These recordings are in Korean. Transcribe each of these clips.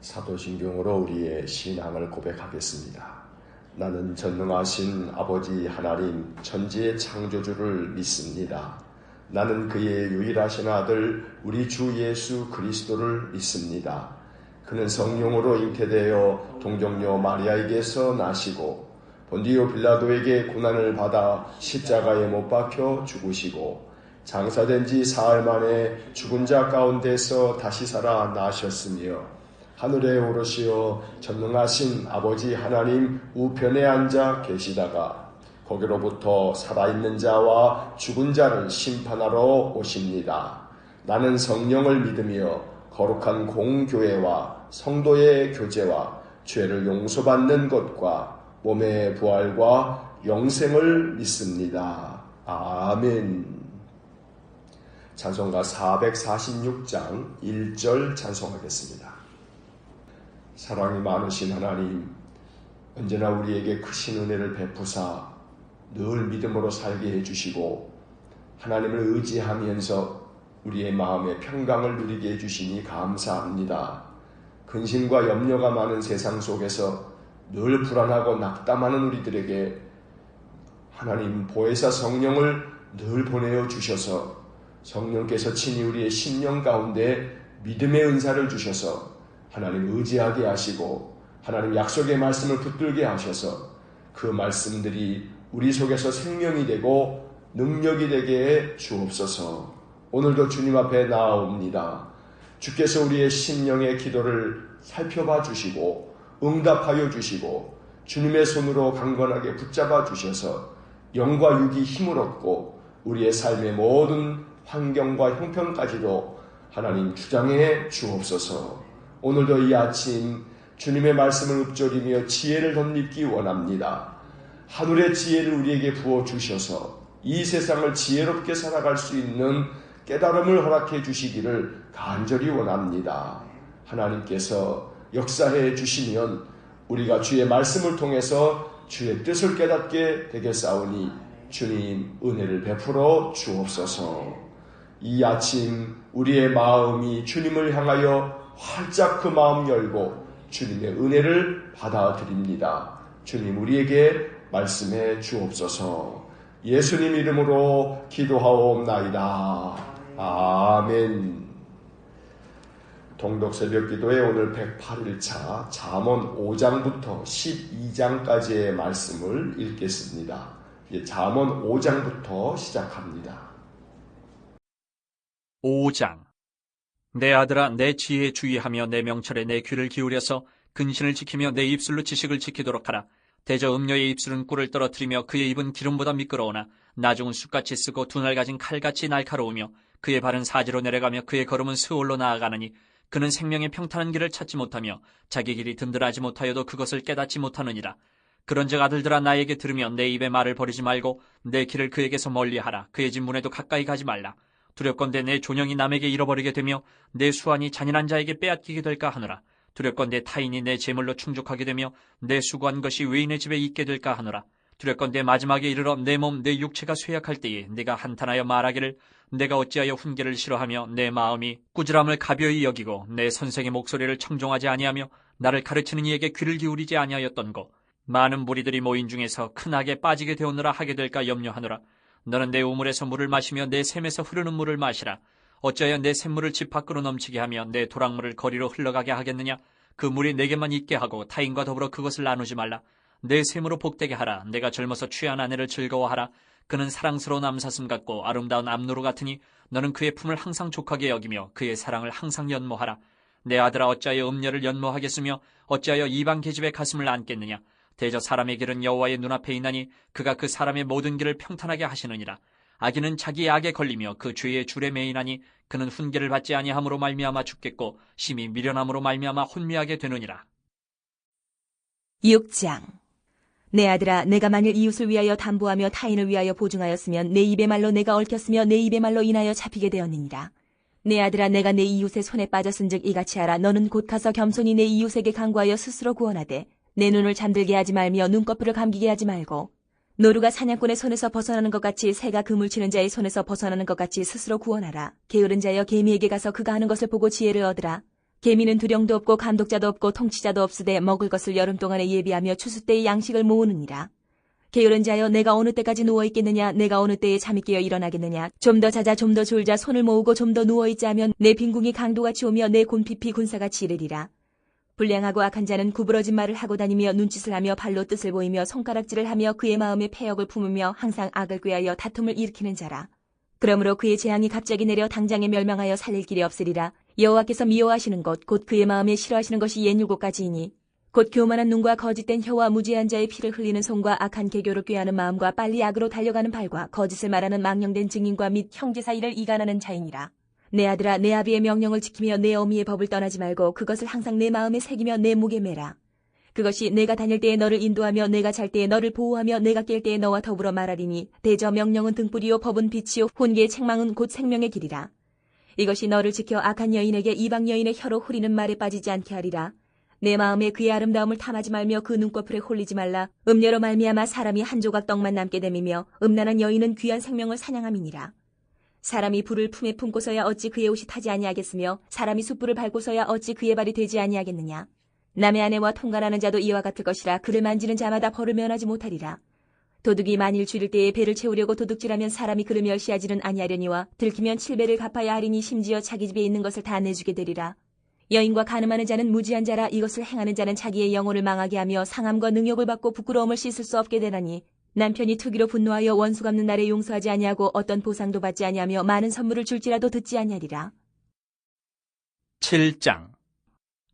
사도신경으로 우리의 신앙을 고백하겠습니다. 나는 전능하신 아버지 하나님 천지의 창조주를 믿습니다. 나는 그의 유일하신 아들 우리 주 예수 그리스도를 믿습니다. 그는 성령으로 잉태되어 동정녀 마리아에게서 나시고 본디오 빌라도에게 고난을 받아 십자가에 못 박혀 죽으시고 장사된 지 사흘 만에 죽은 자 가운데서 다시 살아 나셨으며 하늘에 오르시어 전능하신 아버지 하나님 우편에 앉아 계시다가 거기로부터 살아있는 자와 죽은 자를 심판하러 오십니다. 나는 성령을 믿으며 거룩한 공교회와 성도의 교제와 죄를 용서받는 것과 몸의 부활과 영생을 믿습니다. 아멘. 찬송가 446장 1절 찬송하겠습니다. 사랑이 많으신 하나님, 언제나 우리에게 크신 은혜를 베푸사 늘 믿음으로 살게 해주시고 하나님을 의지하면서 우리의 마음의 평강을 누리게 해주시니 감사합니다. 근심과 염려가 많은 세상 속에서 늘 불안하고 낙담하는 우리들에게 하나님 보혜사 성령을 늘 보내어 주셔서 성령께서 친히 우리의 심령 가운데 믿음의 은사를 주셔서 하나님 의지하게 하시고 하나님 약속의 말씀을 붙들게 하셔서 그 말씀들이 우리 속에서 생명이 되고 능력이 되게 해 주옵소서. 오늘도 주님 앞에 나아옵니다. 주께서 우리의 심령의 기도를 살펴봐 주시고 응답하여 주시고 주님의 손으로 강건하게 붙잡아 주셔서 영과 육이 힘을 얻고 우리의 삶의 모든 환경과 형편까지도 하나님 주장해 주옵소서. 오늘도 이 아침 주님의 말씀을 읊조리며 지혜를 덧입기 원합니다. 하늘의 지혜를 우리에게 부어주셔서 이 세상을 지혜롭게 살아갈 수 있는 깨달음을 허락해 주시기를 간절히 원합니다. 하나님께서 역사해 주시면 우리가 주의 말씀을 통해서 주의 뜻을 깨닫게 되겠사오니 주님 은혜를 베풀어 주옵소서. 이 아침 우리의 마음이 주님을 향하여 활짝 그 마음 열고 주님의 은혜를 받아드립니다. 주님 우리에게 말씀해 주옵소서. 예수님 이름으로 기도하옵나이다. 아멘. 동독 새벽기도의 오늘 108일차 잠언 5장부터 12장까지의 말씀을 읽겠습니다. 잠언 5장부터 시작합니다. 5장. 내 아들아, 내 지혜에 주의하며 내 명철에 내 귀를 기울여서 근신을 지키며 내 입술로 지식을 지키도록 하라. 대저 음녀의 입술은 꿀을 떨어뜨리며 그의 입은 기름보다 미끄러우나 나중은 숯같이 쓰고 두 날 가진 칼같이 날카로우며 그의 발은 사지로 내려가며 그의 걸음은 스올로 나아가느니 그는 생명의 평탄한 길을 찾지 못하며 자기 길이 든든하지 못하여도 그것을 깨닫지 못하느니라. 그런즉 아들들아, 나에게 들으며 내 입의 말을 버리지 말고 내 길을 그에게서 멀리하라. 그의 진문에도 가까이 가지 말라. 두렵건대 내 존영이 남에게 잃어버리게 되며 내 수완이 잔인한 자에게 빼앗기게 될까 하노라. 두렵건대 타인이 내 재물로 충족하게 되며 내 수고한 것이 외인의 집에 있게 될까 하노라. 두렵건대 마지막에 이르러 내 몸 내 육체가 쇠약할 때에 내가 한탄하여 말하기를 내가 어찌하여 훈계를 싫어하며 내 마음이 꾸지람을 가벼이 여기고 내 선생의 목소리를 청종하지 아니하며 나를 가르치는 이에게 귀를 기울이지 아니하였던고. 많은 무리들이 모인 중에서 큰 악에 빠지게 되었느라 하게 될까 염려하노라. 너는 내 우물에서 물을 마시며 내 샘에서 흐르는 물을 마시라. 어찌하여 내 샘물을 집 밖으로 넘치게 하며 내 도랑물을 거리로 흘러가게 하겠느냐. 그 물이 내게만 있게 하고 타인과 더불어 그것을 나누지 말라. 내 샘으로 복되게 하라. 내가 젊어서 취한 아내를 즐거워하라. 그는 사랑스러운 암사슴 같고 아름다운 암노루 같으니 너는 그의 품을 항상 족하게 여기며 그의 사랑을 항상 연모하라. 내 아들아, 어찌하여 음녀를 연모하겠으며 어찌하여 이방 계집의 가슴을 안겠느냐. 대저 사람의 길은 여호와의 눈앞에 있나니 그가 그 사람의 모든 길을 평탄하게 하시느니라. 악인은 자기의 악에 걸리며 그 죄의 줄에 매이나니 그는 훈계를 받지 아니함으로 말미암아 죽겠고 심히 미련함으로 말미암아 혼미하게 되느니라. 6장. 내 아들아, 내가 만일 이웃을 위하여 담보하며 타인을 위하여 보증하였으면 내 입의 말로 내가 얽혔으며 내 입의 말로 인하여 잡히게 되었느니라. 내 아들아, 내가 내 이웃의 손에 빠졌은즉 이같이 하라. 너는 곧 가서 겸손히 내 이웃에게 간구하여 스스로 구원하되 내 눈을 잠들게 하지 말며 눈꺼풀을 감기게 하지 말고 노루가 사냥꾼의 손에서 벗어나는 것 같이 새가 그물 치는 자의 손에서 벗어나는 것 같이 스스로 구원하라. 게으른 자여, 개미에게 가서 그가 하는 것을 보고 지혜를 얻으라. 개미는 두령도 없고 감독자도 없고 통치자도 없으되 먹을 것을 여름 동안에 예비하며 추수 때의 양식을 모으느니라. 게으른 자여 내가 어느 때까지 누워있겠느냐, 내가 어느 때에 잠이 깨어 일어나겠느냐. 좀 더 자자, 좀 더 졸자, 손을 모으고 좀 더 누워있자 하면 내 빈궁이 강도같이 오며 내 곤핍이 군사같이 이르리라. 불량하고 악한 자는 구부러진 말을 하고 다니며 눈짓을 하며 발로 뜻을 보이며 손가락질을 하며 그의 마음에 패역을 품으며 항상 악을 꾀하여 다툼을 일으키는 자라. 그러므로 그의 재앙이 갑자기 내려 당장에 멸망하여 살릴 길이 없으리라. 여호와께서 미워하시는 것, 곧 그의 마음에 싫어하시는 것이 옛 7가지이니 곧 교만한 눈과 거짓된 혀와 무지한 자의 피를 흘리는 손과 악한 계교를 꾀하는 마음과 빨리 악으로 달려가는 발과 거짓을 말하는 망령된 증인과 및 형제 사이를 이간하는 자이니라. 내 아들아, 내 아비의 명령을 지키며 내 어미의 법을 떠나지 말고 그것을 항상 내 마음에 새기며 내 목에 매라. 그것이 내가 다닐 때에 너를 인도하며 내가 잘 때에 너를 보호하며 내가 깰 때에 너와 더불어 말하리니 대저 명령은 등불이요 법은 빛이요 훈계의 책망은 곧 생명의 길이라. 이것이 너를 지켜 악한 여인에게 이방 여인의 혀로 후리는 말에 빠지지 않게 하리라. 내 마음에 그의 아름다움을 탐하지 말며 그 눈꺼풀에 홀리지 말라. 음녀로 말미암아 사람이 한 조각 떡만 남게 됨이며 음란한 여인은 귀한 생명을 사냥함이니라. 사람이 불을 품에 품고서야 어찌 그의 옷이 타지 아니하겠으며 사람이 숯불을 밟고서야 어찌 그의 발이 되지 아니하겠느냐. 남의 아내와 통관하는 자도 이와 같을 것이라. 그를 만지는 자마다 벌을 면하지 못하리라. 도둑이 만일 줄일 때에 배를 채우려고 도둑질하면 사람이 그를 멸시하지는 아니하려니와 들키면 7배를 갚아야 하리니 심지어 자기 집에 있는 것을 다 내주게 되리라. 여인과 간음하는 자는 무지한 자라. 이것을 행하는 자는 자기의 영혼을 망하게 하며 상함과 능욕을 받고 부끄러움을 씻을 수 없게 되나니 남편이 투기로 분노하여 원수 갚는 날에 용서하지 아니하고 어떤 보상도 받지 아니하며 많은 선물을 줄지라도 듣지 아니하리라. 7장.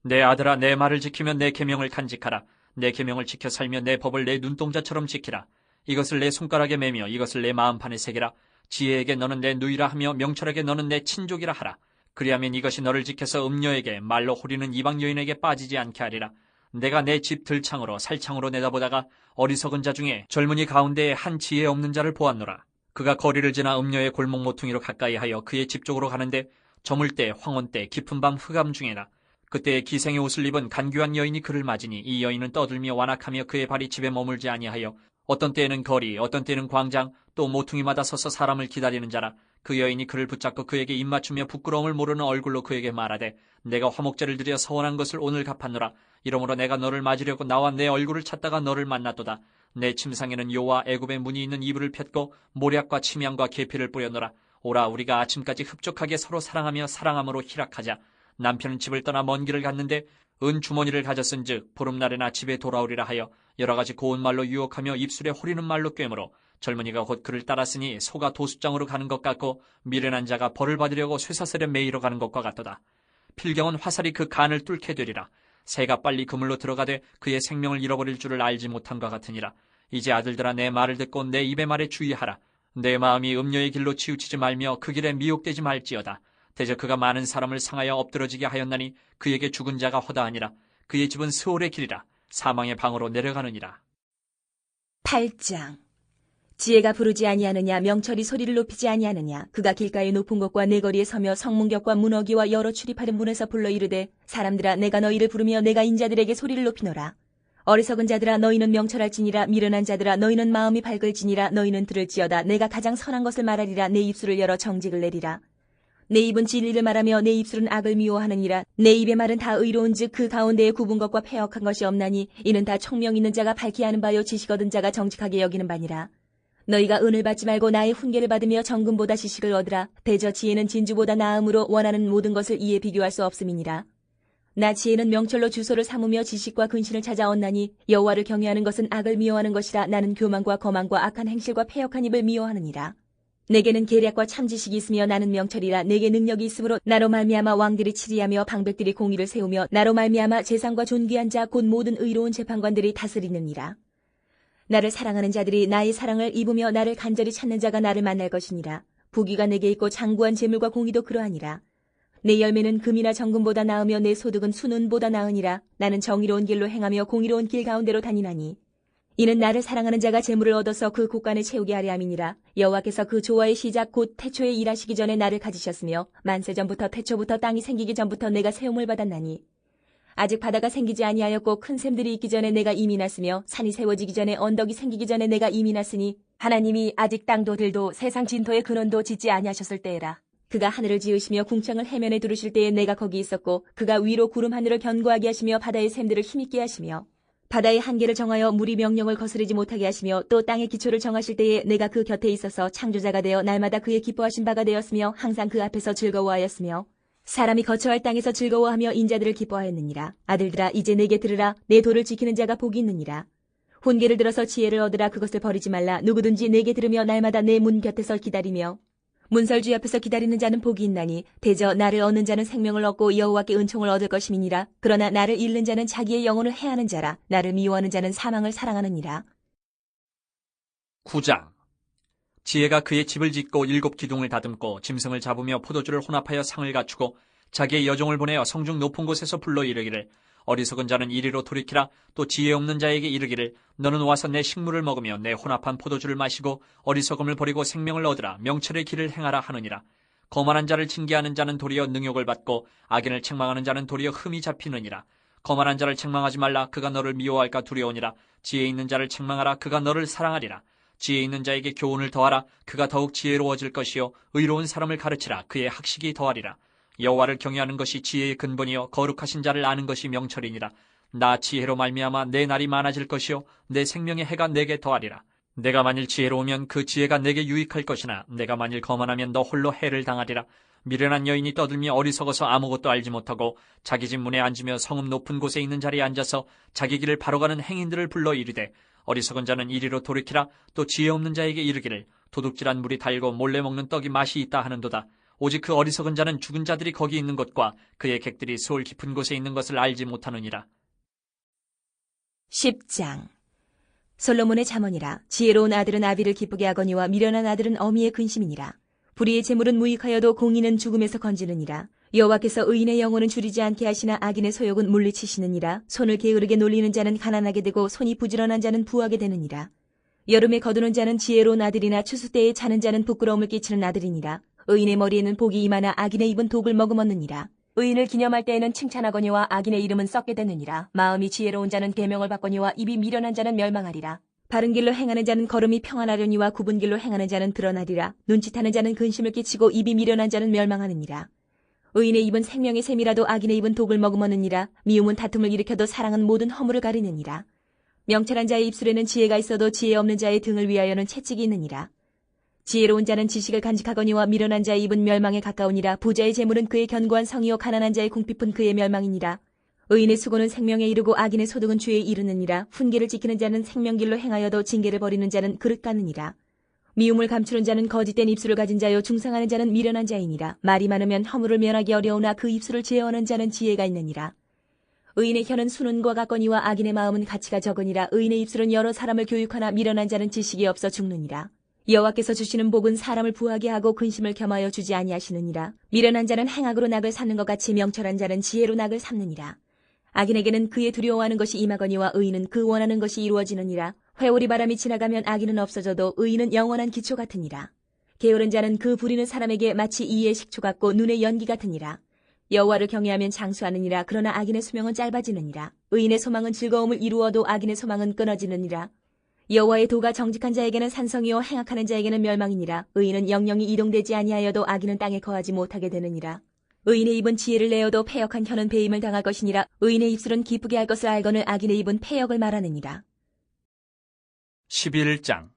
내 아들아, 내 말을 지키면 내 계명을 간직하라. 내 계명을 지켜 살며 내 법을 내 눈동자처럼 지키라. 이것을 내 손가락에 매며 이것을 내 마음판에 새기라. 지혜에게 너는 내 누이라 하며 명철에게 너는 내 친족이라 하라. 그리하면 이것이 너를 지켜서 음녀에게 말로 호리는 이방 여인에게 빠지지 않게 하리라. 내가 내 집 들창으로 살창으로 내다보다가 어리석은 자 중에 젊은이 가운데에 한 지혜 없는 자를 보았노라. 그가 거리를 지나 음녀의 골목 모퉁이로 가까이 하여 그의 집 쪽으로 가는데 저물 때 황혼 때 깊은 밤 흑암 중에나 그때 기생의 옷을 입은 간교한 여인이 그를 맞으니 이 여인은 떠들며 완악하며 그의 발이 집에 머물지 아니하여 어떤 때에는 거리 어떤 때는 광장 또 모퉁이마다 서서 사람을 기다리는 자라. 그 여인이 그를 붙잡고 그에게 입맞추며 부끄러움을 모르는 얼굴로 그에게 말하되 내가 화목제를 드려 서원한 것을 오늘 갚았노라. 이러므로 내가 너를 맞으려고 나와 내 얼굴을 찾다가 너를 만났도다. 내 침상에는 요와 애굽의 문이 있는 이불을 폈고 모략과 침향과 계피를 뿌렸노라. 오라, 우리가 아침까지 흡족하게 서로 사랑하며 사랑함으로 희락하자. 남편은 집을 떠나 먼 길을 갔는데 은 주머니를 가졌은즉 보름날에나 집에 돌아오리라 하여 여러 가지 고운 말로 유혹하며 입술에 호리는 말로 꿰므로 젊은이가 곧 그를 따랐으니 소가 도수장으로 가는 것 같고 미련한 자가 벌을 받으려고 쇠사슬에 매이러 가는 것과 같도다. 필경은 화살이 그 간을 뚫게 되리라. 새가 빨리 그물로 들어가되 그의 생명을 잃어버릴 줄을 알지 못함과 같으니라. 이제 아들들아, 내 말을 듣고 내 입의 말에 주의하라. 내 마음이 음녀의 길로 치우치지 말며 그 길에 미혹되지 말지어다. 대저 그가 많은 사람을 상하여 엎드러지게 하였나니 그에게 죽은 자가 허다하니라. 그의 집은 스올의 길이라. 사망의 방으로 내려가느니라. 8장. 지혜가 부르지 아니하느냐, 명철이 소리를 높이지 아니하느냐. 그가 길가의 높은 곳과 내거리에 서며 성문격과 문어기와 여러 출입하는 문에서 불러 이르되 사람들아, 내가 너희를 부르며 내가 인자들에게 소리를 높이노라. 어리석은 자들아, 너희는 명철할지니라. 미련한 자들아, 너희는 마음이 밝을지니라. 너희는 들을지어다. 내가 가장 선한 것을 말하리라. 내 입술을 열어 정직을 내리라. 내 입은 진리를 말하며 내 입술은 악을 미워하느니라. 내 입의 말은 다 의로운즉 그 가운데에 굽은 것과 패역한 것이 없나니 이는 다 총명 있는 자가 밝히 하는 바요 지식 얻은 자가 정직하게 여기는 바니라. 너희가 은을 받지 말고 나의 훈계를 받으며 정금보다 지식을 얻으라. 대저 지혜는 진주보다 나음으로 원하는 모든 것을 이에 비교할 수 없음이니라. 나 지혜는 명철로 주소를 삼으며 지식과 근신을 찾아 얻나니 여호와를 경외하는 것은 악을 미워하는 것이라. 나는 교만과 거만과 악한 행실과 패역한 입을 미워하느니라. 내게는 계략과 참지식이 있으며 나는 명철이라. 내게 능력이 있으므로 나로 말미암아 왕들이 치리하며 방백들이 공의를 세우며 나로 말미암아 재상과 존귀한 자 곧 모든 의로운 재판관들이 다스리느니라. 나를 사랑하는 자들이 나의 사랑을 입으며 나를 간절히 찾는 자가 나를 만날 것이니라. 부귀가 내게 있고 장구한 재물과 공의도 그러하니라. 내 열매는 금이나 정금보다 나으며 내 소득은 순은보다 나으니라. 나는 정의로운 길로 행하며 공의로운 길 가운데로 다니나니 이는 나를 사랑하는 자가 재물을 얻어서 그 곳간을 채우게 하려 함이니라. 여호와께서 그 조화의 시작 곧 태초에 일하시기 전에 나를 가지셨으며 만세 전부터 태초부터 땅이 생기기 전부터 내가 세움을 받았나니 아직 바다가 생기지 아니하였고 큰 샘들이 있기 전에 내가 이미 났으며 산이 세워지기 전에 언덕이 생기기 전에 내가 이미 났으니 하나님이 아직 땅도 들도 세상 진토의 근원도 짓지 아니하셨을 때에라. 그가 하늘을 지으시며 궁창을 해면에 두르실 때에 내가 거기 있었고 그가 위로 구름 하늘을 견고하게 하시며 바다의 샘들을 힘있게 하시며 바다의 한계를 정하여 물이 명령을 거스르지 못하게 하시며 또 땅의 기초를 정하실 때에 내가 그 곁에 있어서 창조자가 되어 날마다 그의 기뻐하신 바가 되었으며 항상 그 앞에서 즐거워하였으며 사람이 거처할 땅에서 즐거워하며 인자들을 기뻐하였느니라. 아들들아 이제 내게 들으라. 내 도를 지키는 자가 복이 있느니라. 훈계를 들어서 지혜를 얻으라. 그것을 버리지 말라. 누구든지 내게 들으며 날마다 내 문 곁에서 기다리며 문설주 앞에서 기다리는 자는 복이 있나니 대저 나를 얻는 자는 생명을 얻고 여호와께 은총을 얻을 것임이니라. 그러나 나를 잃는 자는 자기의 영혼을 해하는 자라. 나를 미워하는 자는 사망을 사랑하느니라. 9장. 지혜가 그의 집을 짓고 7 기둥을 다듬고 짐승을 잡으며 포도주를 혼합하여 상을 갖추고 자기의 여종을 보내어 성중 높은 곳에서 불러 이르기를 어리석은 자는 이리로 돌이키라. 또 지혜 없는 자에게 이르기를 너는 와서 내 식물을 먹으며 내 혼합한 포도주를 마시고 어리석음을 버리고 생명을 얻으라. 명철의 길을 행하라 하느니라. 거만한 자를 징계하는 자는 도리어 능욕을 받고 악인을 책망하는 자는 도리어 흠이 잡히느니라. 거만한 자를 책망하지 말라. 그가 너를 미워할까 두려우니라. 지혜 있는 자를 책망하라. 그가 너를 사랑하리라. 지혜 있는 자에게 교훈을 더하라. 그가 더욱 지혜로워질 것이요 의로운 사람을 가르치라. 그의 학식이 더하리라. 여호와를 경외하는 것이 지혜의 근본이요 거룩하신 자를 아는 것이 명철이니라. 나 지혜로 말미암아 내 날이 많아질 것이요 내 생명의 해가 내게 더하리라. 내가 만일 지혜로우면 그 지혜가 내게 유익할 것이나 내가 만일 거만하면 너 홀로 해를 당하리라. 미련한 여인이 떠들며 어리석어서 아무것도 알지 못하고 자기 집 문에 앉으며 성읍 높은 곳에 있는 자리에 앉아서 자기 길을 바로 가는 행인들을 불러 이르되 어리석은 자는 이리로 돌이키라. 또 지혜 없는 자에게 이르기를 도둑질한 물이 달고 몰래 먹는 떡이 맛이 있다 하는도다. 오직 그 어리석은 자는 죽은 자들이 거기 있는 것과 그의 객들이 수월 깊은 곳에 있는 것을 알지 못하느니라. 10장. 솔로몬의 잠언이라. 지혜로운 아들은 아비를 기쁘게 하거니와 미련한 아들은 어미의 근심이니라. 불의의 재물은 무익하여도 공의는 죽음에서 건지느니라. 여호와께서 의인의 영혼은 줄이지 않게 하시나 악인의 소욕은 물리치시느니라. 손을 게으르게 놀리는 자는 가난하게 되고 손이 부지런한 자는 부하게 되느니라. 여름에 거두는 자는 지혜로운 아들이나 추수 때에 자는 자는 부끄러움을 끼치는 아들이니라. 의인의 머리에는 복이 임하나 악인의 입은 독을 머금었느니라. 의인을 기념할 때에는 칭찬하거니와 악인의 이름은 썩게 되느니라. 마음이 지혜로운 자는 계명을 받거니와 입이 미련한 자는 멸망하리라. 바른 길로 행하는 자는 걸음이 평안하려니와 굽은 길로 행하는 자는 드러나리라. 눈짓하는 자는 근심을 끼치고 입이 미련한 자는 멸망하느니라. 의인의 입은 생명의 샘이라도 악인의 입은 독을 머금었느니라. 미움은 다툼을 일으켜도 사랑은 모든 허물을 가리느니라. 명철한 자의 입술에는 지혜가 있어도 지혜 없는 자의 등을 위하여는 채찍이 있느니라. 지혜로운 자는 지식을 간직하거니와 미련한 자의 입은 멸망에 가까우니라. 부자의 재물은 그의 견고한 성이요 가난한 자의 궁핍은 그의 멸망이니라. 의인의 수고는 생명에 이르고 악인의 소득은 죄에 이르느니라. 훈계를 지키는 자는 생명길로 행하여도 징계를 버리는 자는 그릇 가느니라. 미움을 감추는 자는 거짓된 입술을 가진 자요 중상하는 자는 미련한 자이니라. 말이 많으면 허물을 면하기 어려우나 그 입술을 제어하는 자는 지혜가 있느니라. 의인의 혀는 수는과 같거니와 악인의 마음은 가치가 적으니라. 의인의 입술은 여러 사람을 교육하나 미련한 자는 지식이 없어 죽느니라. 여호와께서 주시는 복은 사람을 부하게 하고 근심을 겸하여 주지 아니하시느니라. 미련한 자는 행악으로 낙을 쌓는 것 같이 명철한 자는 지혜로 낙을 삼느니라. 악인에게는 그의 두려워하는 것이 임하거니와 의인은 그 원하는 것이 이루어지느니라. 회오리 바람이 지나가면 악인은 없어져도 의인은 영원한 기초 같으니라. 게으른 자는 그 부리는 사람에게 마치 이의 식초 같고 눈의 연기 같으니라. 여호와를 경외하면 장수하느니라. 그러나 악인의 수명은 짧아지느니라. 의인의 소망은 즐거움을 이루어도 악인의 소망은 끊어지느니라. 여호와의 도가 정직한 자에게는 산성이요 행악하는 자에게는 멸망이니라. 의인은 영영이 이동되지 아니하여도 악인은 땅에 거하지 못하게 되느니라. 의인의 입은 지혜를 내어도 패역한 혀는 배임을 당할 것이니라. 의인의 입술은 기쁘게 할 것을 알거늘 악인의 입은 패역을 말하느니라. 11장.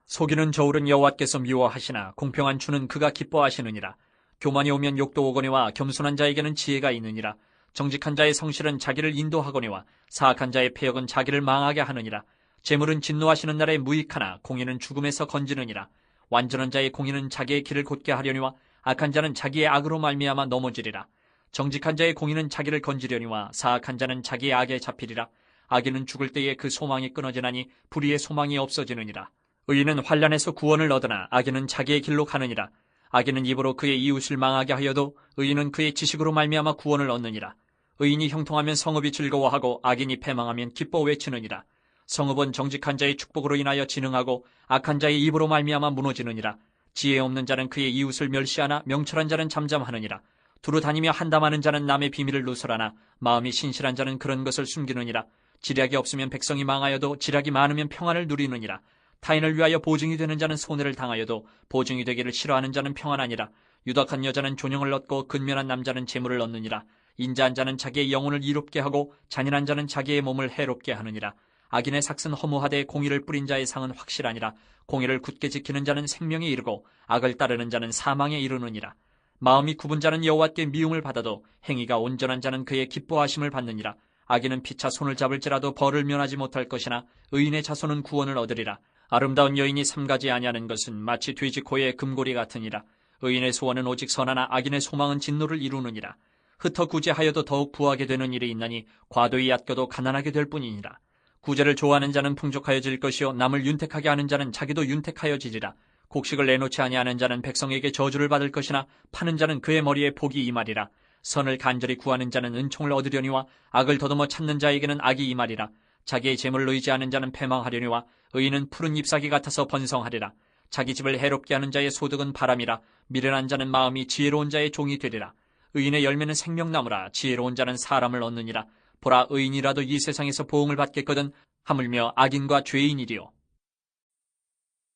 속이는 저울은 여호와께서 미워하시나 공평한 주는 그가 기뻐하시느니라. 교만이 오면 욕도 오거니와 겸손한 자에게는 지혜가 있느니라. 정직한 자의 성실은 자기를 인도하거니와 사악한 자의 패역은 자기를 망하게 하느니라. 재물은 진노하시는 날에 무익하나 공의는 죽음에서 건지느니라. 완전한 자의 공의는 자기의 길을 곧게 하려니와 악한 자는 자기의 악으로 말미암아 넘어지리라. 정직한 자의 공의는 자기를 건지려니와 사악한 자는 자기의 악에 잡히리라. 악인은 죽을 때에 그 소망이 끊어지나니 불의의 소망이 없어지느니라. 의인은 환난에서 구원을 얻으나 악인은 자기의 길로 가느니라. 악인은 입으로 그의 이웃을 망하게 하여도 의인은 그의 지식으로 말미암아 구원을 얻느니라. 의인이 형통하면 성읍이 즐거워하고 악인이 패망하면 기뻐 외치느니라. 성읍은 정직한 자의 축복으로 인하여 진흥하고 악한 자의 입으로 말미암아 무너지느니라. 지혜 없는 자는 그의 이웃을 멸시하나 명철한 자는 잠잠하느니라. 두루 다니며 한담하는 자는 남의 비밀을 누설하나 마음이 신실한 자는 그런 것을 숨기느니라. 지략이 없으면 백성이 망하여도 지략이 많으면 평안을 누리느니라. 타인을 위하여 보증이 되는 자는 손해를 당하여도 보증이 되기를 싫어하는 자는 평안하니라. 유덕한 여자는 존영을 얻고 근면한 남자는 재물을 얻느니라. 인자한 자는 자기의 영혼을 이롭게 하고 잔인한 자는 자기의 몸을 해롭게 하느니라. 악인의 삭은 허무하되 공의를 뿌린 자의 상은 확실하니라. 공의를 굳게 지키는 자는 생명에 이르고 악을 따르는 자는 사망에 이르느니라. 마음이 굽은 자는 여호와께 미움을 받아도 행위가 온전한 자는 그의 기뻐하심을 받느니라. 악인은 피차 손을 잡을지라도 벌을 면하지 못할 것이나 의인의 자손은 구원을 얻으리라. 아름다운 여인이 삼가지 아니하는 것은 마치 돼지 코의 금고리 같으니라. 의인의 소원은 오직 선하나 악인의 소망은 진노를 이루느니라. 흩어 구제하여도 더욱 부하게 되는 일이 있나니 과도히 얕겨도 가난하게 될 뿐이니라. 구제를 좋아하는 자는 풍족하여질 것이요 남을 윤택하게 하는 자는 자기도 윤택하여지리라. 곡식을 내놓지 아니하는 자는 백성에게 저주를 받을 것이나 파는 자는 그의 머리에 복이 임하리라. 선을 간절히 구하는 자는 은총을 얻으려니와 악을 더듬어 찾는 자에게는 악이 임하리라. 자기의 재물을 의지하는 자는 패망하려니와 의인은 푸른 잎사귀 같아서 번성하리라. 자기 집을 해롭게 하는 자의 소득은 바람이라. 미련한 자는 마음이 지혜로운 자의 종이 되리라. 의인의 열매는 생명나무라. 지혜로운 자는 사람을 얻느니라. 보라, 의인이라도 이 세상에서 보응을 받겠거든 하물며 악인과 죄인이리요.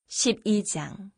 12장.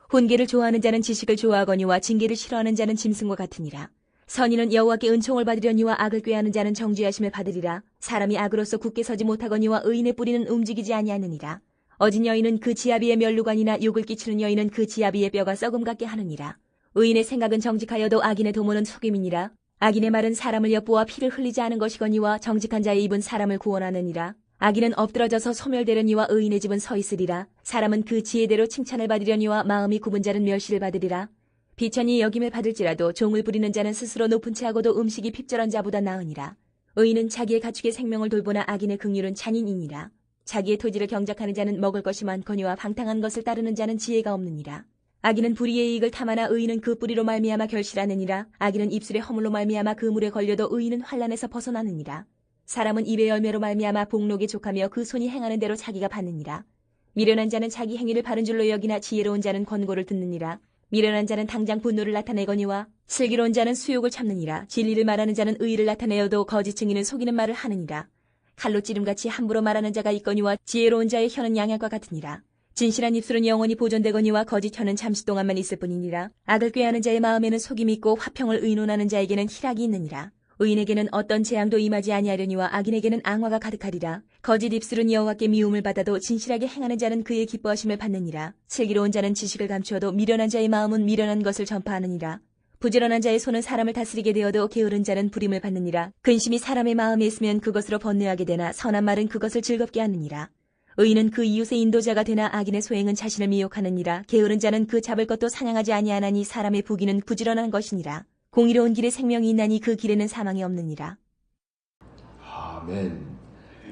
훈계를 좋아하는 자는 지식을 좋아하거니와 징계를 싫어하는 자는 짐승과 같으니라. 선인은 여호와께 은총을 받으려니와 악을 꾀하는 자는 정죄하심을 받으리라. 사람이 악으로서 굳게 서지 못하거니와 의인의 뿌리는 움직이지 아니하느니라. 어진 여인은 그 지아비의 멸루관이나 욕을 끼치는 여인은 그 지아비의 뼈가 썩음 같게 하느니라. 의인의 생각은 정직하여도 악인의 도모는 속임이니라. 악인의 말은 사람을 엿보아 피를 흘리지 않은 것이거니와 정직한 자의 입은 사람을 구원하느니라. 악인은 엎드러져서 소멸되려니와 의인의 집은 서 있으리라. 사람은 그 지혜대로 칭찬을 받으려니와 마음이 굽은 자는 멸시를 받으리라. 비천이 여김을 받을지라도 종을 부리는 자는 스스로 높은 채하고도 음식이 핍절한 자보다 나으니라. 의인은 자기의 가축의 생명을 돌보나 악인의 긍휼은 잔인이니라. 자기의 토지를 경작하는 자는 먹을 것이 많거니와 방탕한 것을 따르는 자는 지혜가 없느니라. 악인은 불의의 이익을 탐하나 의인은 그 뿌리로 말미암아 결실하느니라. 악인은 입술의 허물로 말미암아 그 물에 걸려도 의인은 환난에서 벗어나느니라. 사람은 입의 열매로 말미암아 복록에 족하며 그 손이 행하는 대로 자기가 받느니라. 미련한 자는 자기 행위를 바른 줄로 여기나 지혜로운 자는 권고를 듣느니라. 미련한 자는 당장 분노를 나타내거니와 슬기로운 자는 수욕을 참느니라. 진리를 말하는 자는 의의를 나타내어도 거짓 증인은 속이는 말을 하느니라. 칼로 찌름같이 함부로 말하는 자가 있거니와 지혜로운 자의 혀는 양약과 같으니라. 진실한 입술은 영원히 보존되거니와 거짓 혀는 잠시 동안만 있을 뿐이니라. 악을 꾀하는 자의 마음에는 속임이 있고 화평을 의논하는 자에게는 희락이 있느니라. 의인에게는 어떤 재앙도 임하지 아니하려니와 악인에게는 앙화가 가득하리라. 거짓 입술은 여호와께 미움을 받아도 진실하게 행하는 자는 그의 기뻐하심을 받느니라. 슬기로운 자는 지식을 감추어도 미련한 자의 마음은 미련한 것을 전파하느니라. 부지런한 자의 손은 사람을 다스리게 되어도 게으른 자는 부림을 받느니라. 근심이 사람의 마음에 있으면 그것으로 번뇌하게 되나 선한 말은 그것을 즐겁게 하느니라. 의인은 그 이웃의 인도자가 되나 악인의 소행은 자신을 미혹하느니라. 게으른 자는 그 잡을 것도 사냥하지 아니하나니 사람의 부귀는 부지런한 것이니라. 공의로운 길에 생명이 있나니 그 길에는 사망이 없느니라. 아멘.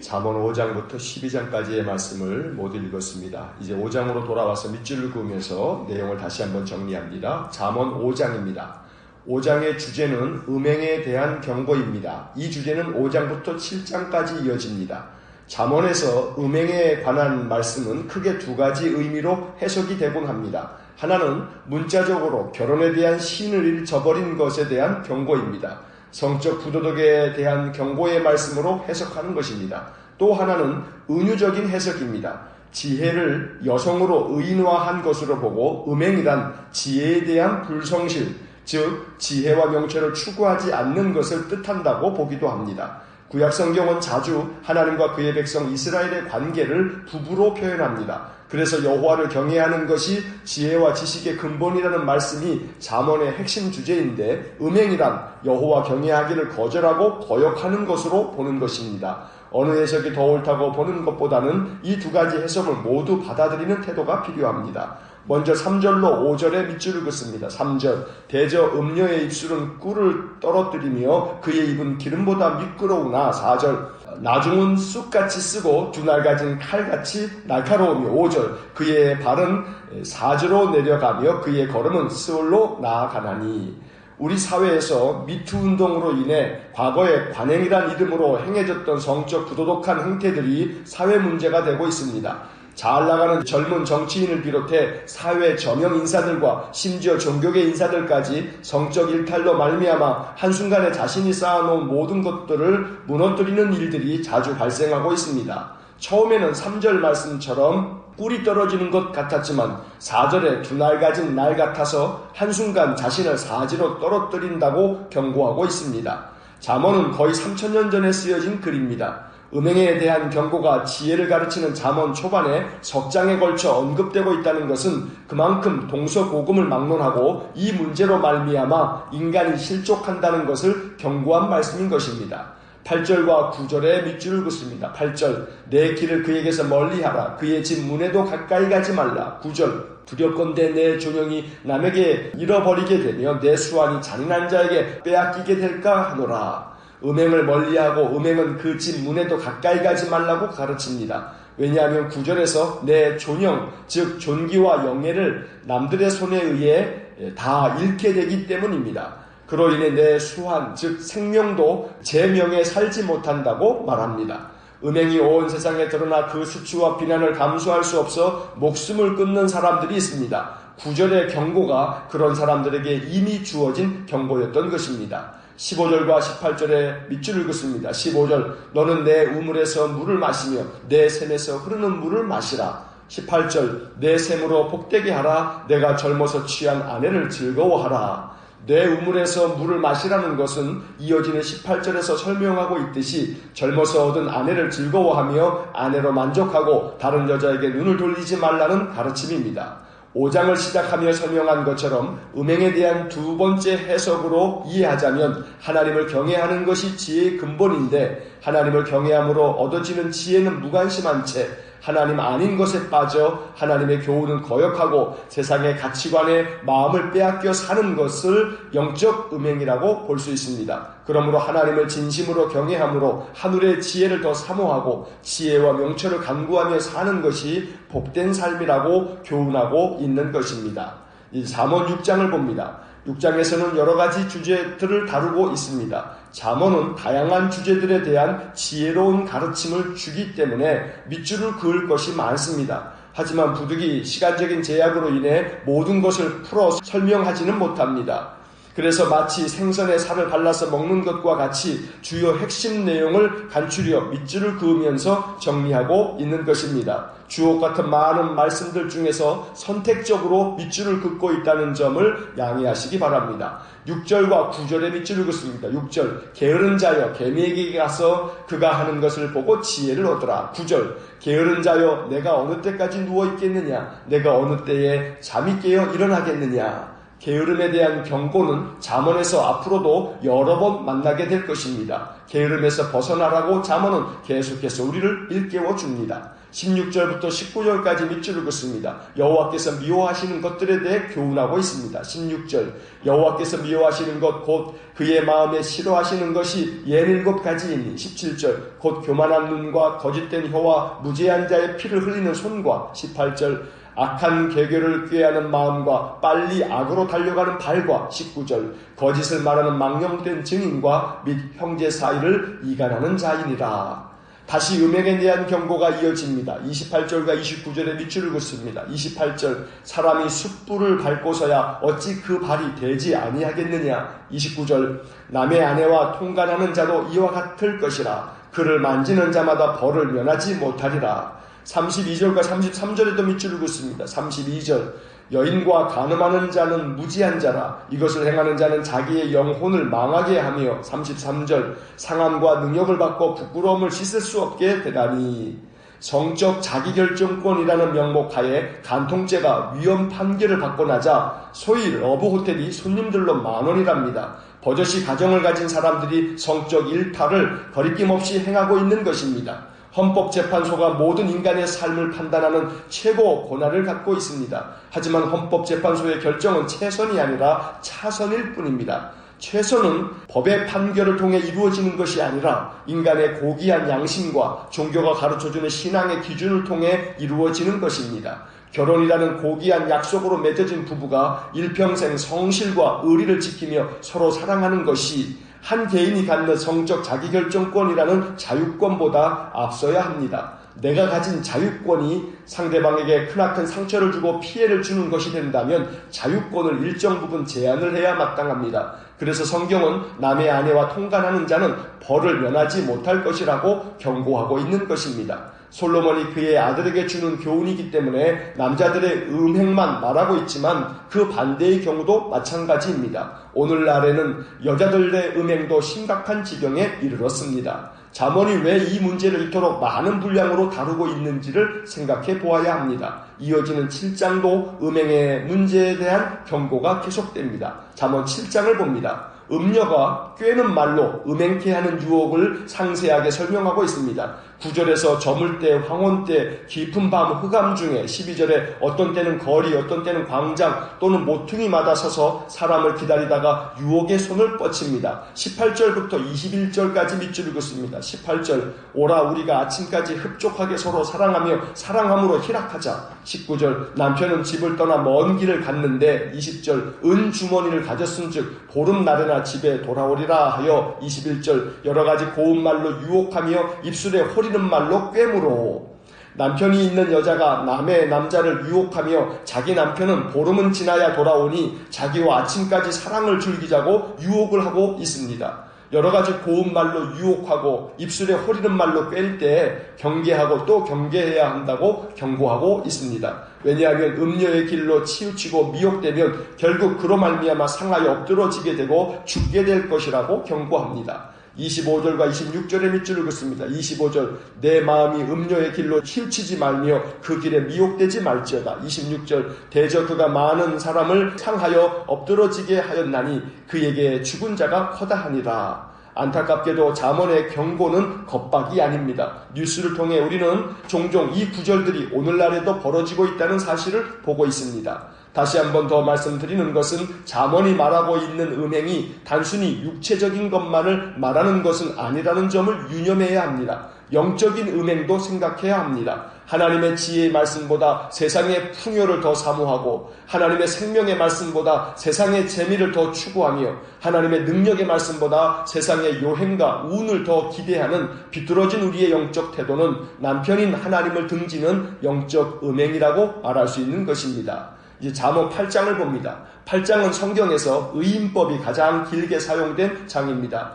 잠언 5장부터 12장까지의 말씀을 모두 읽었습니다. 이제 5장으로 돌아와서 밑줄을 그으면서 내용을 다시 한번 정리합니다. 잠언 5장입니다. 5장의 주제는 음행에 대한 경고입니다. 이 주제는 5장부터 7장까지 이어집니다. 잠언에서 음행에 관한 말씀은 크게 두 가지 의미로 해석이 되곤 합니다. 하나는 문자적으로 결혼에 대한 신을 저버린 것에 대한 경고입니다. 성적 부도덕에 대한 경고의 말씀으로 해석하는 것입니다. 또 하나는 은유적인 해석입니다. 지혜를 여성으로 의인화한 것으로 보고 음행이란 지혜에 대한 불성실, 즉 지혜와 명철을 추구하지 않는 것을 뜻한다고 보기도 합니다. 구약 성경은 자주 하나님과 그의 백성 이스라엘의 관계를 부부로 표현합니다. 그래서 여호와를 경외하는 것이 지혜와 지식의 근본이라는 말씀이 잠언의 핵심 주제인데 음행이란 여호와 경외하기를 거절하고 거역하는 것으로 보는 것입니다. 어느 해석이 더 옳다고 보는 것보다는 이 두 가지 해석을 모두 받아들이는 태도가 필요합니다. 먼저 3절로 5절의 밑줄을 긋습니다. 3절 대저 음녀의 입술은 꿀을 떨어뜨리며 그의 입은 기름보다 미끄러우나 4절 나중은 쑥같이 쓰고 두 날 가진 칼같이 날카로우며 5절 그의 발은 사지로 내려가며 그의 걸음은 스올로 나아가나니. 우리 사회에서 미투 운동으로 인해 과거에 관행이란 이름으로 행해졌던 성적 부도덕한 행태들이 사회 문제가 되고 있습니다. 잘 나가는 젊은 정치인을 비롯해 사회 저명 인사들과 심지어 종교계 인사들까지 성적 일탈로 말미암아 한순간에 자신이 쌓아놓은 모든 것들을 무너뜨리는 일들이 자주 발생하고 있습니다. 처음에는 3절 말씀처럼 꿀이 떨어지는 것 같았지만 4절에 두 날 가진 날 같아서 한순간 자신을 사지로 떨어뜨린다고 경고하고 있습니다. 잠언은 거의 3000년 전에 쓰여진 글입니다. 음행에 대한 경고가 지혜를 가르치는 잠언 초반에 석 장에 걸쳐 언급되고 있다는 것은 그만큼 동서고금을 막론하고 이 문제로 말미암아 인간이 실족한다는 것을 경고한 말씀인 것입니다. 8절과 9절에 밑줄을 긋습니다. 8절, 내 길을 그에게서 멀리하라. 그의 집 문에도 가까이 가지 말라. 9절, 두렵건대 내 존영이 남에게 잃어버리게 되며 내 수완이 잔인한 자에게 빼앗기게 될까 하노라. 음행을 멀리하고 음행은 그 집 문에도 가까이 가지 말라고 가르칩니다. 왜냐하면 9절에서 내 존영, 즉 존귀와 영예를 남들의 손에 의해 다 잃게 되기 때문입니다. 그로 인해 내 수완, 즉 생명도 제 명에 살지 못한다고 말합니다. 음행이 온 세상에 드러나 그 수치와 비난을 감수할 수 없어 목숨을 끊는 사람들이 있습니다. 9절의 경고가 그런 사람들에게 이미 주어진 경고였던 것입니다. 15절과 18절에 밑줄을 긋습니다. 15절, 너는 내 우물에서 물을 마시며 내 샘에서 흐르는 물을 마시라. 18절, 내 샘으로 복되게 하라. 내가 젊어서 취한 아내를 즐거워하라. 내 우물에서 물을 마시라는 것은 이어지는 18절에서 설명하고 있듯이 젊어서 얻은 아내를 즐거워하며 아내로 만족하고 다른 여자에게 눈을 돌리지 말라는 가르침입니다. 5장을 시작하며 설명한 것처럼 음행에 대한 두 번째 해석으로 이해하자면 하나님을 경외하는 것이 지혜의 근본인데 하나님을 경외함으로 얻어지는 지혜는 무관심한 채 하나님 아닌 것에 빠져 하나님의 교훈은 거역하고 세상의 가치관에 마음을 빼앗겨 사는 것을 영적 음행이라고 볼 수 있습니다. 그러므로 하나님을 진심으로 경외함으로 하늘의 지혜를 더 사모하고 지혜와 명철을 간구하며 사는 것이 복된 삶이라고 교훈하고 있는 것입니다. 이 잠언 6장을 봅니다. 6장에서는 여러 가지 주제들을 다루고 있습니다. 잠언은 다양한 주제들에 대한 지혜로운 가르침을 주기 때문에 밑줄을 그을 것이 많습니다. 하지만 부득이 시간적인 제약으로 인해 모든 것을 풀어 설명하지는 못합니다. 그래서 마치 생선에 살을 발라서 먹는 것과 같이 주요 핵심 내용을 간추려 밑줄을 그으면서 정리하고 있는 것입니다. 주옥 같은 많은 말씀들 중에서 선택적으로 밑줄을 긋고 있다는 점을 양해하시기 바랍니다. 6절과 9절에 밑줄을 긋습니다. 6절, 게으른 자여 개미에게 가서 그가 하는 것을 보고 지혜를 얻으라. 9절, 게으른 자여 내가 어느 때까지 누워있겠느냐? 내가 어느 때에 잠이 깨어 일어나겠느냐? 게으름에 대한 경고는 잠언에서 앞으로도 여러 번 만나게 될 것입니다. 게으름에서 벗어나라고 잠언은 계속해서 우리를 일깨워 줍니다. 16절부터 19절까지 밑줄을 긋습니다. 여호와께서 미워하시는 것들에 대해 교훈하고 있습니다. 16절, 여호와께서 미워하시는 것 곧 그의 마음에 싫어하시는 것이 17가지이니. 17절, 곧 교만한 눈과 거짓된 혀와 무죄한 자의 피를 흘리는 손과. 18절, 악한 계교를 꾀하는 마음과 빨리 악으로 달려가는 발과. 19절, 거짓을 말하는 망령된 증인과 및 형제 사이를 이간하는 자이니라. 다시 음행에 대한 경고가 이어집니다. 28절과 29절에 밑줄을 긋습니다. 28절, 사람이 숯불을 밟고서야 어찌 그 발이 되지 아니하겠느냐. 29절, 남의 아내와 통간하는 자도 이와 같을 것이라. 그를 만지는 자마다 벌을 면하지 못하리라. 32절과 33절에도 밑줄을 긋습니다. 32절, 여인과 간음하는 자는 무지한 자라. 이것을 행하는 자는 자기의 영혼을 망하게 하며. 33절, 상함과 능욕을 받고 부끄러움을 씻을 수 없게 되다니. 성적 자기결정권이라는 명목하에 간통죄가 위헌 판결을 받고 나자 소위 러브호텔이 손님들로 만원이랍니다. 버젓이 가정을 가진 사람들이 성적 일탈을 거리낌 없이 행하고 있는 것입니다. 헌법재판소가 모든 인간의 삶을 판단하는 최고 권한을 갖고 있습니다. 하지만 헌법재판소의 결정은 최선이 아니라 차선일 뿐입니다. 최선은 법의 판결을 통해 이루어지는 것이 아니라 인간의 고귀한 양심과 종교가 가르쳐주는 신앙의 기준을 통해 이루어지는 것입니다. 결혼이라는 고귀한 약속으로 맺어진 부부가 일평생 성실과 의리를 지키며 서로 사랑하는 것이 한 개인이 갖는 성적 자기결정권이라는 자유권보다 앞서야 합니다. 내가 가진 자유권이 상대방에게 크나큰 상처를 주고 피해를 주는 것이 된다면 자유권을 일정 부분 제한을 해야 마땅합니다. 그래서 성경은 남의 아내와 통간하는 자는 벌을 면하지 못할 것이라고 경고하고 있는 것입니다. 솔로몬이 그의 아들에게 주는 교훈이기 때문에 남자들의 음행만 말하고 있지만 그 반대의 경우도 마찬가지입니다. 오늘날에는 여자들의 음행도 심각한 지경에 이르렀습니다. 잠언이 왜 이 문제를 이토록 많은 분량으로 다루고 있는지를 생각해 보아야 합니다. 이어지는 7장도 음행의 문제에 대한 경고가 계속됩니다. 잠언 7장을 봅니다. 음녀가 꿰는 말로 음행케 하는 유혹을 상세하게 설명하고 있습니다. 9절에서 저물 때, 황혼 때, 깊은 밤 흑암 중에, 12절에 어떤 때는 거리, 어떤 때는 광장 또는 모퉁이마다 서서 사람을 기다리다가 유혹의 손을 뻗칩니다. 18절부터 21절까지 밑줄 읽었습니다. 18절 오라 우리가 아침까지 흡족하게 서로 사랑하며 사랑함으로 희락하자. 19절 남편은 집을 떠나 먼 길을 갔는데 20절 은 주머니를 가졌은즉 보름날에나 집에 돌아오리라 하여 21절 여러가지 고운 말로 유혹하며 입술에 호리는 말로 꿰물어. 남편이 있는 여자가 남의 남자를 유혹하며 자기 남편은 보름은 지나야 돌아오니 자기와 아침까지 사랑을 즐기자고 유혹을 하고 있습니다. 여러가지 고운 말로 유혹하고 입술에 호리는 말로 꿰일 때 경계하고 또 경계해야 한다고 경고하고 있습니다. 왜냐하면 음녀의 길로 치우치고 미혹되면 결국 그로 말미암아 상하여 엎드러지게 되고 죽게 될 것이라고 경고합니다. 25절과 26절의 밑줄을 긋습니다. 25절 내 마음이 음녀의 길로 치우치지 말며 그 길에 미혹되지 말지어다. 26절 대저 그가 많은 사람을 상하여 엎드러지게 하였나니 그에게 죽은 자가 허다하니라. 안타깝게도 잠언의 경고는 겁박이 아닙니다. 뉴스를 통해 우리는 종종 이 구절들이 오늘날에도 벌어지고 있다는 사실을 보고 있습니다. 다시 한번 더 말씀드리는 것은 잠언이 말하고 있는 음행이 단순히 육체적인 것만을 말하는 것은 아니라는 점을 유념해야 합니다. 영적인 음행도 생각해야 합니다. 하나님의 지혜의 말씀보다 세상의 풍요를 더 사모하고 하나님의 생명의 말씀보다 세상의 재미를 더 추구하며 하나님의 능력의 말씀보다 세상의 요행과 운을 더 기대하는 비뚤어진 우리의 영적 태도는 남편인 하나님을 등지는 영적 음행이라고 말할 수 있는 것입니다. 이제 잠언 8장을 봅니다. 8장은 성경에서 의인법이 가장 길게 사용된 장입니다.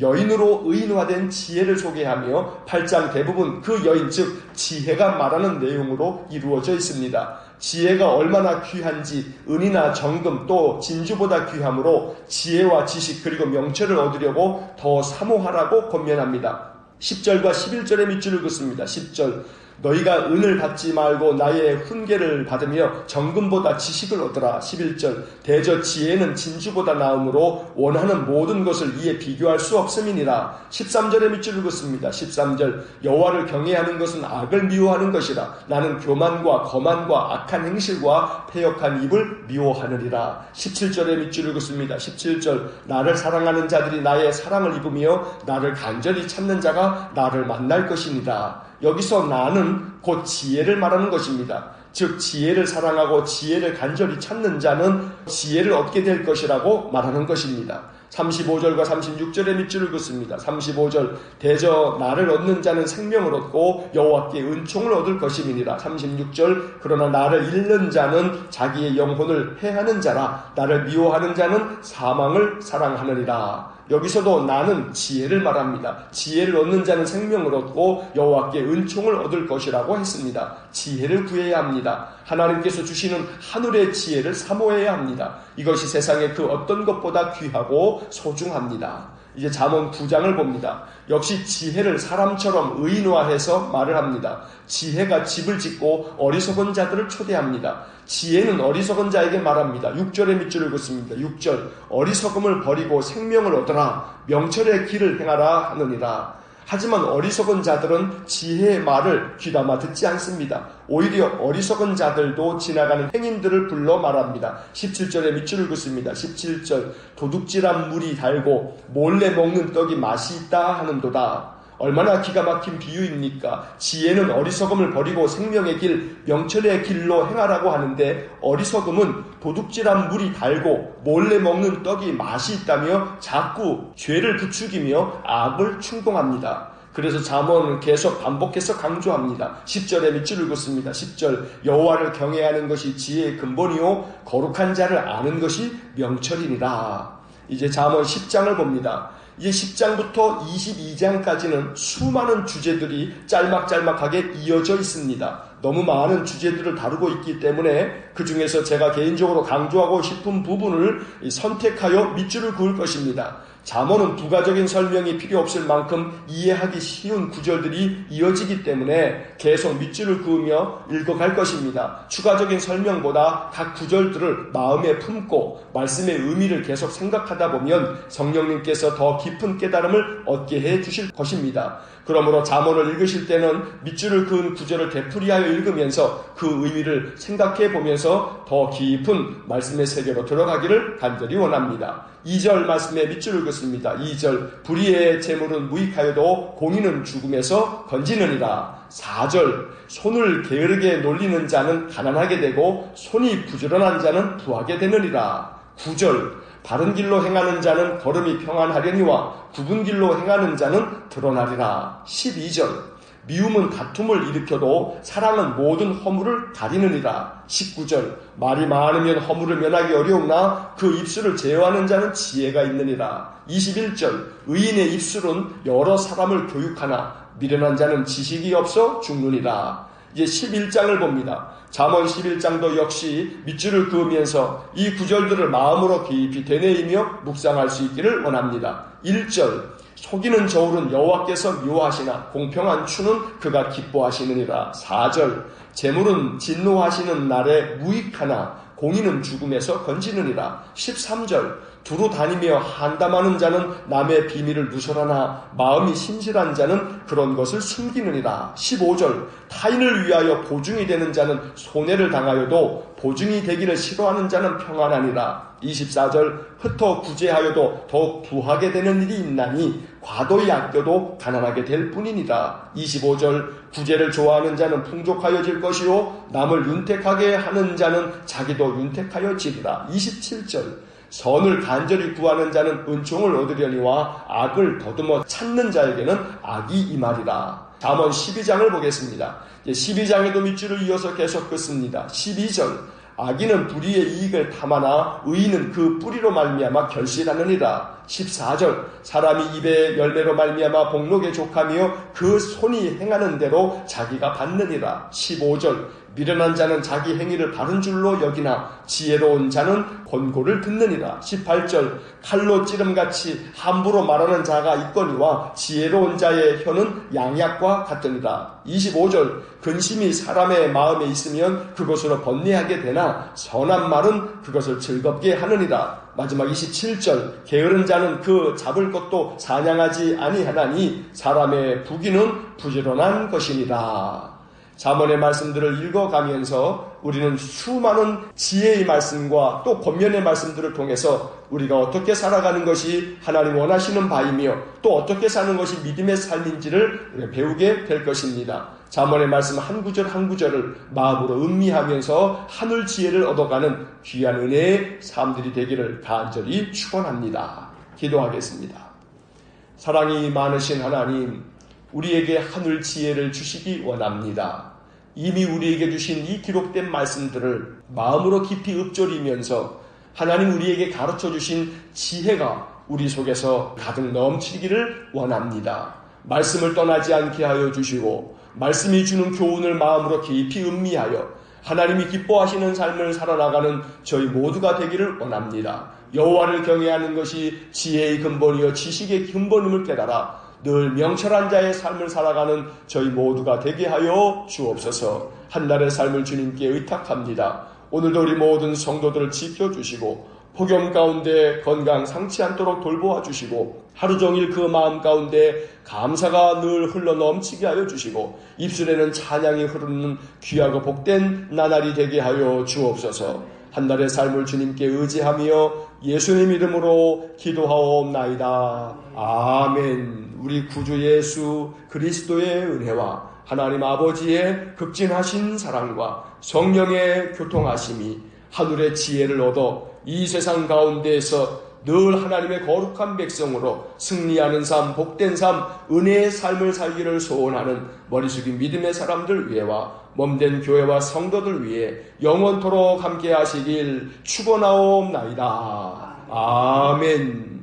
여인으로 의인화된 지혜를 소개하며 8장 대부분 그 여인 즉 지혜가 말하는 내용으로 이루어져 있습니다. 지혜가 얼마나 귀한지 은이나 정금 또 진주보다 귀하므로 지혜와 지식 그리고 명철을 얻으려고 더 사모하라고 권면합니다. 10절과 11절의 밑줄을 긋습니다. 10절 너희가 은을 받지 말고 나의 훈계를 받으며 정금보다 지식을 얻으라. 11절 대저 지혜는 진주보다 나음으로 원하는 모든 것을 이에 비교할 수 없음이니라. 13절의 밑줄을 긋습니다. 13절 여호와를 경외하는 것은 악을 미워하는 것이라. 나는 교만과 거만과 악한 행실과 패역한 입을 미워하느니라. 17절의 밑줄을 긋습니다. 17절 나를 사랑하는 자들이 나의 사랑을 입으며 나를 간절히 찾는 자가 나를 만날 것이니라. 여기서 나는 곧 지혜를 말하는 것입니다. 즉 지혜를 사랑하고 지혜를 간절히 찾는 자는 지혜를 얻게 될 것이라고 말하는 것입니다. 35절과 36절의 밑줄을 긋습니다. 35절 대저 나를 얻는 자는 생명을 얻고 여호와께 은총을 얻을 것임이니라. 36절 그러나 나를 잃는 자는 자기의 영혼을 해하는 자라. 나를 미워하는 자는 사망을 사랑하느니라. 여기서도 나는 지혜를 말합니다. 지혜를 얻는 자는 생명을 얻고 여호와께 은총을 얻을 것이라고 했습니다. 지혜를 구해야 합니다. 하나님께서 주시는 하늘의 지혜를 사모해야 합니다. 이것이 세상의 그 어떤 것보다 귀하고 소중합니다. 이제 잠언 9장을 봅니다. 역시 지혜를 사람처럼 의인화해서 말을 합니다. 지혜가 집을 짓고 어리석은 자들을 초대합니다. 지혜는 어리석은 자에게 말합니다. 6절의 밑줄을 긋습니다. 6절 어리석음을 버리고 생명을 얻으라. 명철의 길을 행하라 하느니라. 하지만 어리석은 자들은 지혜의 말을 귀담아 듣지 않습니다. 오히려 어리석은 자들도 지나가는 행인들을 불러 말합니다. 17절에 밑줄을 긋습니다. 17절 도둑질한 물이 달고 몰래 먹는 떡이 맛이 있다 하는도다. 얼마나 기가 막힌 비유입니까? 지혜는 어리석음을 버리고 생명의 길, 명철의 길로 행하라고 하는데 어리석음은 도둑질한 물이 달고 몰래 먹는 떡이 맛이 있다며 자꾸 죄를 부추기며 악을 충동합니다. 그래서 잠언은 계속 반복해서 강조합니다. 10절에 밑줄을 긋습니다. 10절 여호와를 경외하는 것이 지혜의 근본이요 거룩한 자를 아는 것이 명철이니라. 이제 잠언 10장을 봅니다. 이제 10장부터 22장까지는 수많은 주제들이 짤막짤막하게 이어져 있습니다. 너무 많은 주제들을 다루고 있기 때문에 그 중에서 제가 개인적으로 강조하고 싶은 부분을 선택하여 밑줄을 그을 것입니다. 잠언은 부가적인 설명이 필요 없을 만큼 이해하기 쉬운 구절들이 이어지기 때문에 계속 밑줄을 그으며 읽어갈 것입니다. 추가적인 설명보다 각 구절들을 마음에 품고 말씀의 의미를 계속 생각하다 보면 성령님께서 더 깊은 깨달음을 얻게 해 주실 것입니다. 그러므로 잠언을 읽으실 때는 밑줄을 그은 구절을 되풀이하여 읽으면서 그 의미를 생각해 보면서 더 깊은 말씀의 세계로 들어가기를 간절히 원합니다. 2절 말씀에 밑줄을 긋습니다. 2절 불의의 재물은 무익하여도 공의는 죽음에서 건지느니라. 4절 손을 게으르게 놀리는 자는 가난하게 되고 손이 부지런한 자는 부하게 되느니라. 9절 바른 길로 행하는 자는 걸음이 평안하려니와 굽은 길로 행하는 자는 드러나리라. 12절 미움은 다툼을 일으켜도 사랑은 모든 허물을 가리느니라. 19절 말이 많으면 허물을 면하기 어려우나 그 입술을 제어하는 자는 지혜가 있느니라. 21절 의인의 입술은 여러 사람을 교육하나 미련한 자는 지식이 없어 죽느니라. 이제 11장을 봅니다. 잠언 11장도 역시 밑줄을 그으면서 이 구절들을 마음으로 깊이 되뇌이며 묵상할 수 있기를 원합니다. 1절 속이는 저울은 여호와께서 미워하시나 공평한 추는 그가 기뻐하시느니라. 4절 재물은 진노하시는 날에 무익하나 공의는 죽음에서 건지느니라. 13절 두루 다니며 한담하는 자는 남의 비밀을 누설하나 마음이 신실한 자는 그런 것을 숨기느니라. 15절 타인을 위하여 보증이 되는 자는 손해를 당하여도 보증이 되기를 싫어하는 자는 평안하니라. 24절 흩어 구제하여도 더욱 부하게 되는 일이 있나니 과도히 아껴도 가난하게 될 뿐이니라. 25절 구제를 좋아하는 자는 풍족하여질 것이요 남을 윤택하게 하는 자는 자기도 윤택하여지리라. 27절 선을 간절히 구하는 자는 은총을 얻으려니와 악을 더듬어 찾는 자에게는 악이 임하리라. 잠언 12장을 보겠습니다. 12장에도 밑줄을 이어서 계속 긋습니다. 12절 악인은 불의의 이익을 탐하나 의인은 그 뿌리로 말미암아 결실하느니라. 14절 사람이 입의 열매로 말미암아 복록에 족하며 그 손이 행하는 대로 자기가 받느니라. 15절 미련한 자는 자기 행위를 바른 줄로 여기나 지혜로운 자는 권고를 듣느니라. 18절 칼로 찌름같이 함부로 말하는 자가 있거니와 지혜로운 자의 혀는 양약과 같으니라. 25절 근심이 사람의 마음에 있으면 그것으로 번뇌하게 되나 선한 말은 그것을 즐겁게 하느니라. 마지막 27절 게으른 자는 그 잡을 것도 사냥하지 아니하나니 사람의 부귀는 부지런한 것이니라. 잠언의 말씀들을 읽어가면서 우리는 수많은 지혜의 말씀과 또 권면의 말씀들을 통해서 우리가 어떻게 살아가는 것이 하나님 원하시는 바이며 또 어떻게 사는 것이 믿음의 삶인지를 배우게 될 것입니다. 잠언의 말씀 한 구절 한 구절을 마음으로 음미하면서 하늘 지혜를 얻어가는 귀한 은혜의 삶들이 되기를 간절히 축원합니다. 기도하겠습니다. 사랑이 많으신 하나님, 우리에게 하늘 지혜를 주시기 원합니다. 이미 우리에게 주신 이 기록된 말씀들을 마음으로 깊이 읊조리면서 하나님 우리에게 가르쳐 주신 지혜가 우리 속에서 가득 넘치기를 원합니다. 말씀을 떠나지 않게 하여 주시고 말씀이 주는 교훈을 마음으로 깊이 음미하여 하나님이 기뻐하시는 삶을 살아나가는 저희 모두가 되기를 원합니다. 여호와를 경외하는 것이 지혜의 근본이요 지식의 근본임을 깨달아 늘 명철한 자의 삶을 살아가는 저희 모두가 되게 하여 주옵소서. 한날의 삶을 주님께 의탁합니다. 오늘도 우리 모든 성도들을 지켜주시고 폭염 가운데 건강 상치 않도록 돌보아 주시고 하루 종일 그 마음 가운데 감사가 늘 흘러 넘치게 하여 주시고 입술에는 찬양이 흐르는 귀하고 복된 나날이 되게 하여 주옵소서. 한날의 삶을 주님께 의지하며 예수님 이름으로 기도하옵나이다. 아멘. 우리 구주 예수 그리스도의 은혜와 하나님 아버지의 극진하신 사랑과 성령의 교통하심이 하늘의 지혜를 얻어 이 세상 가운데에서 늘 하나님의 거룩한 백성으로 승리하는 삶, 복된 삶, 은혜의 삶을 살기를 소원하는 머리 숙인 믿음의 사람들 위해와 몸된 교회와 성도들 위해 영원토록 함께 하시길 축원하옵나이다. 아멘.